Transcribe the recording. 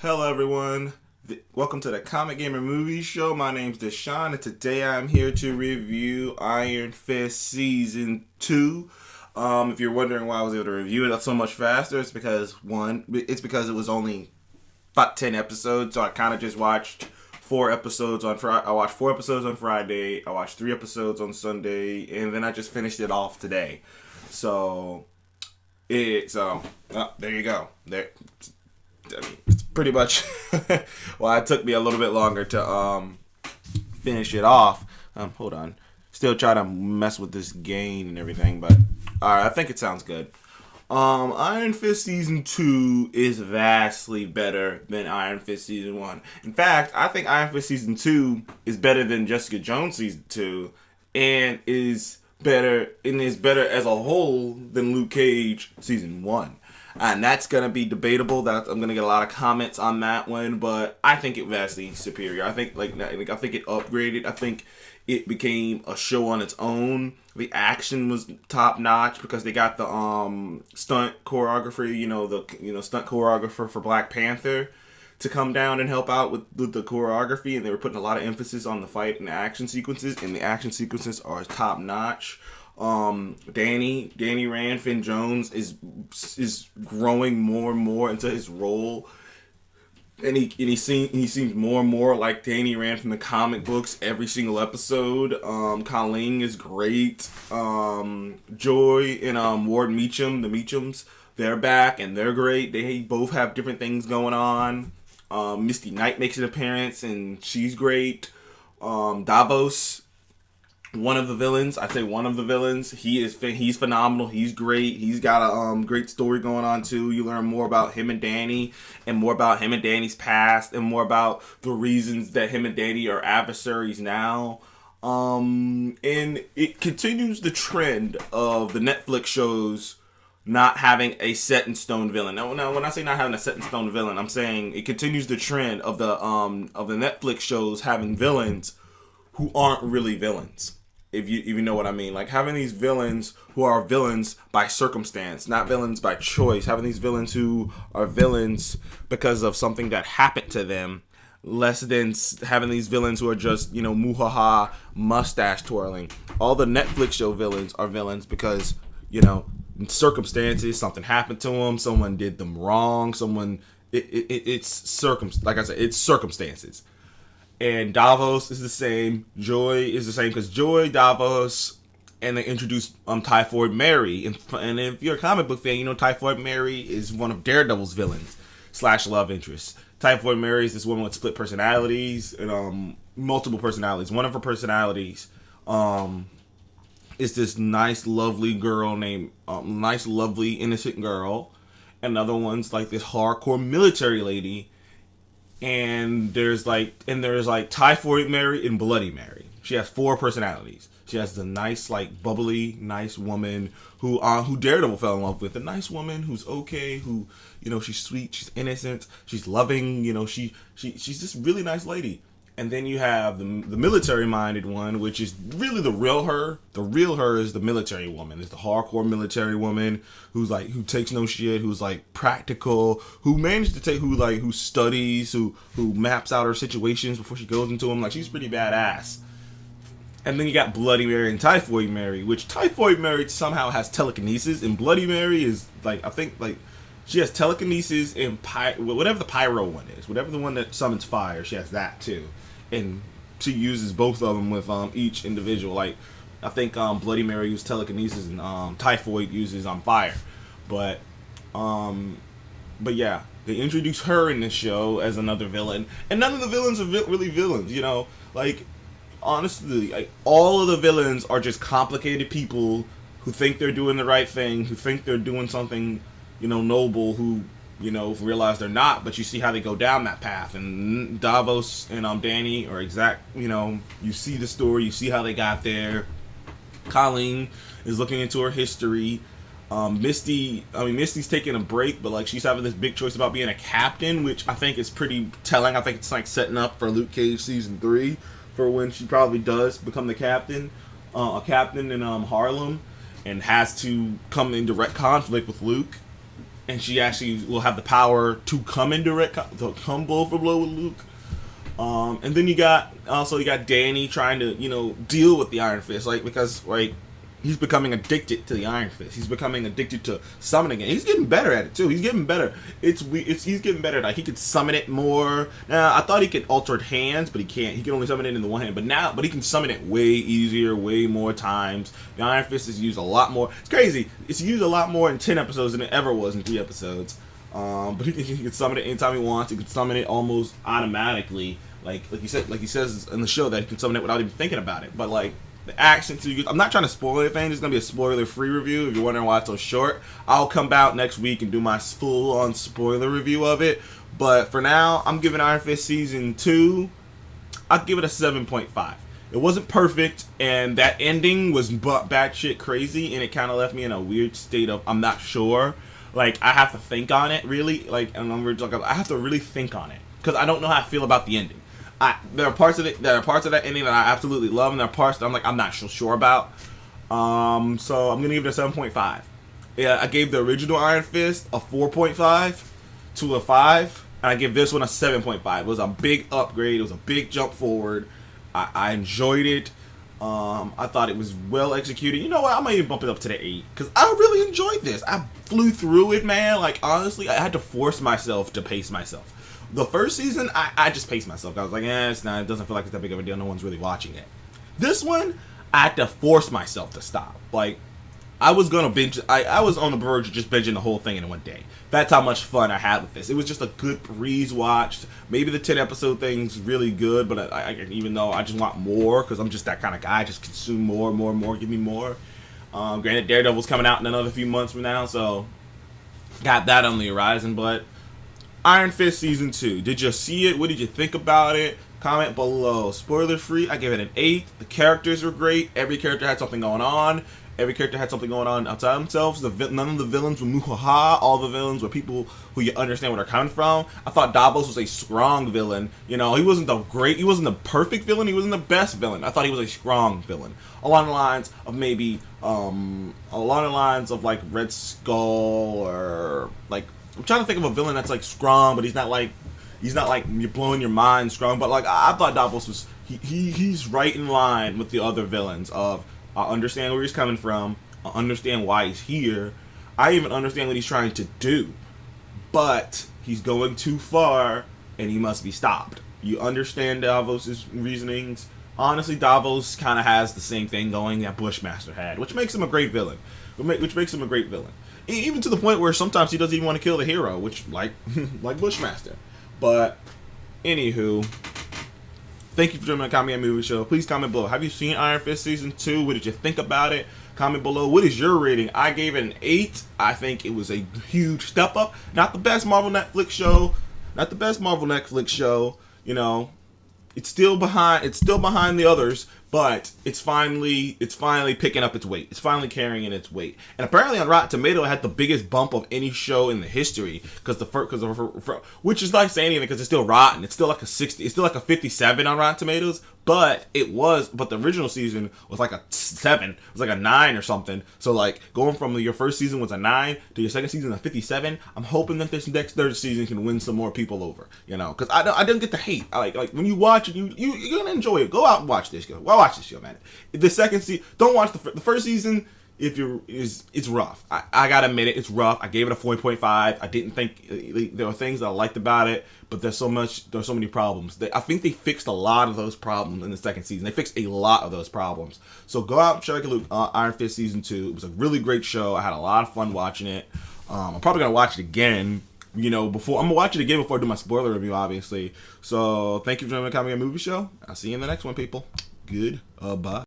Hello, everyone. Welcome to the Comic Gamer Movie Show. My name's Deshaun, and today I'm here to review Iron Fist Season 2. If you're wondering why I was able to review it so much faster, it's because it was only about 10 episodes, so I kind of just watched 4 episodes on Friday. I watched 4 episodes on Friday, I watched 3 episodes on Sunday, and then I just finished it off today. So, there you go. It's pretty much why it took me a little bit longer to finish it off. Hold on. Still trying to mess with this gain and everything, but alright, I think it sounds good. Iron Fist Season 2 is vastly better than Iron Fist Season 1. In fact, I think Iron Fist Season 2 is better than Jessica Jones Season 2 and is better as a whole than Luke Cage Season 1. And that's going to be debatable. That I'm going to get a lot of comments on that one, but I think it vastly superior. I think it upgraded. I think it became a show on its own. The action was top notch because they got the stunt choreographer, stunt choreographer for Black Panther to come down and help out with the choreography, and they were putting a lot of emphasis on the fight and the action sequences, and the action sequences are top notch. Danny Rand, Finn Jones is growing more and more into his role, and he seems more and more like Danny Rand from the comic books every single episode. Colleen is great. Joy and Ward Meacham, the Meachams, they're back and they're great. They both have different things going on. Misty Knight makes an appearance and she's great. Davos, one of the villains. He's phenomenal. He's great. He's got a great story going on too. You learn more about him and Danny, and more about him and Danny's past, and more about the reasons that him and Danny are adversaries now. And it continues the trend of the Netflix shows not having a set in stone villain. Now, when I say not having a set in stone villain, I'm saying it continues the trend of the Netflix shows having villains who aren't really villains. If you know what I mean. Like having these villains who are villains by circumstance, not villains by choice. Having these villains who are villains because of something that happened to them, less than having these villains who are just, muhaha, mustache twirling. All the Netflix show villains are villains because, circumstances, something happened to them, someone did them wrong, it's circumstances. And Davos is the same. Joy is the same because Joy, Davos, and they introduced Typhoid Mary. And if you're a comic book fan, Typhoid Mary is one of Daredevil's villains / love interests. Typhoid Mary is this woman with split personalities and multiple personalities. One of her personalities is this nice, lovely girl named nice, lovely, innocent girl. Another one's like this hardcore military lady. And there's Typhoid Mary and Bloody Mary. She has 4 personalities. She has the nice, bubbly, nice woman who Daredevil fell in love with. A nice woman who's okay, who, she's sweet, she's innocent, she's loving, she's this really nice lady. And then you have the military-minded one, which is really the real her. The real her is the military woman. It's the hardcore military woman who takes no shit, who's practical, who studies, who maps out her situations before she goes into them. She's pretty badass. And then you got Bloody Mary and Typhoid Mary, which Typhoid Mary somehow has telekinesis, and Bloody Mary is she has telekinesis and whatever the pyro one is, whatever the one that summons fire, she has that too. And she uses both of them with each individual. I think Bloody Mary uses telekinesis and Typhoid uses fire. But yeah, they introduce her in this show as another villain, and none of the villains are really villains. Honestly, all of the villains are just complicated people who think they're doing the right thing, who think they're doing something, noble, who, realize they're not, but you see how they go down that path. And Davos and Danny are you see the story, you see how they got there. Colleen is looking into her history. Misty's taking a break, but she's having this big choice about being a captain, which I think is pretty telling. I think it's setting up for Luke Cage Season 3 for when she probably does become the captain, a captain in Harlem, and has to come in direct conflict with Luke. and she actually will have the power to come in to come blow for blow with Luke. And then you got Danny trying to deal with the Iron Fist, because he's becoming addicted to the Iron Fist. He's becoming addicted to summoning it. He's getting better at it too. He's getting better. He's getting better. Like, he could summon it more. Now, I thought he could alter hands, but he can't. He can only summon it in the one hand. But he can summon it way easier, way more times. The Iron Fist is used a lot more. It's crazy. It's used a lot more in 10 episodes than it ever was in 3 episodes. But he can summon it anytime he wants. He can summon it almost automatically. Like he says in the show that he can summon it without even thinking about it. But the action I'm not trying to spoil anything. It's gonna be a spoiler-free review. If you're wondering why it's so short, I'll come out next week and do my full-on spoiler review of it. But for now, I'm giving Iron Fist season 2. I'll give it a 7.5. It wasn't perfect, and that ending was batshit crazy, and it kind of left me in a weird state of I'm not sure. I have to think on it, really. I have to really think on it because I don't know how I feel about the ending. There are parts of that ending that I absolutely love, and there are parts that I'm not so sure about. So I'm gonna give it a 7.5. Yeah, I gave the original Iron Fist a 4.5 to a 5, and I give this one a 7.5. It was a big upgrade. It was a big jump forward. I enjoyed it. I thought it was well executed. You know what? I might even bump it up to the 8 because I really enjoyed this. I flew through it, man. Honestly, I had to force myself to pace myself. The first season, I just paced myself. I was like, it doesn't feel like it's that big of a deal. No one's really watching it. This one, I had to force myself to stop. I was gonna binge. I was on the verge of just binging the whole thing in one day. That's how much fun I had with this. It was just a good breeze watched. Maybe the 10 episode thing's really good, but even though I just want more because I'm just that kind of guy, I just consume more, give me more. Granted, Daredevil's coming out in another few months from now, so got that on the horizon, but. Iron Fist Season 2. Did you see it? What did you think about it? Comment below. Spoiler free, I gave it an 8. The characters were great. Every character had something going on. Every character had something going on outside themselves. None of the villains were muhaha. All the villains were people who you understand where they're coming from. I thought Davos was a strong villain. He wasn't the perfect villain. He wasn't the best villain. I thought he was a strong villain. Along the lines of Red Skull or I'm trying to think of a villain that's strong, but he's not you're blowing your mind strong. But I thought Davos was he's right in line with the other villains of I understand where he's coming from, I understand why he's here, I even understand what he's trying to do, but he's going too far and he must be stopped. You understand Davos's reasonings. Honestly, Davos kind of has the same thing going that Bushmaster had, which makes him a great villain. Even to the point where sometimes he doesn't even want to kill the hero, which like Bushmaster. But anywho, thank you for joining my Comedy Movie Show. Please comment below. Have you seen Iron Fist Season 2? What did you think about it? Comment below. What is your rating? I gave it an 8. I think it was a huge step up. Not the best Marvel Netflix show. It's still behind the others, but it's finally picking up its weight. It's finally carrying its weight. And apparently on Rotten Tomatoes, it had the biggest bump of any show in the history which is like saying anything because it's still rotten. It's still like a 60. It's still like a 57 on Rotten Tomatoes. But the original season was like a 7. It was like a 9 or something. So going from your first season was a 9 to your second season a 57. I'm hoping that this next third season can win some more people over. Because I didn't get the hate. When you watch it, you're gonna enjoy it. Go out and watch this. Go watch this show, man. The second season, don't watch the first season. It's rough. I gotta admit it, it's rough. I gave it a 4.5. I didn't think there were things that I liked about it, but there's so many problems. I think they fixed a lot of those problems in the second season. They fixed a lot of those problems. So go out and check out Iron Fist Season 2. It was a really great show. I had a lot of fun watching it. I'm probably gonna watch it again. I'm gonna watch it again before I do my spoiler review, obviously. So thank you for joining the Comedy Movie Show. I'll see you in the next one, people. Goodbye.